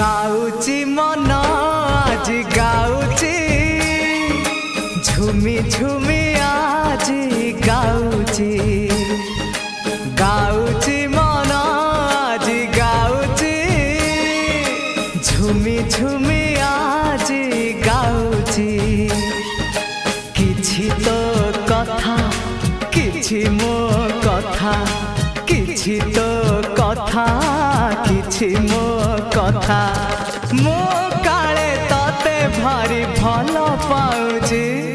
गाउची मन आज गाउची झुमी झुमी आज गाउची गाउची मन आज गाउची झुमी झुमी आज गाउची किछि तो कथा किछि मो कथा किछि तो कथा किछि मो कथा मो काले तते भारी भल पाउजी।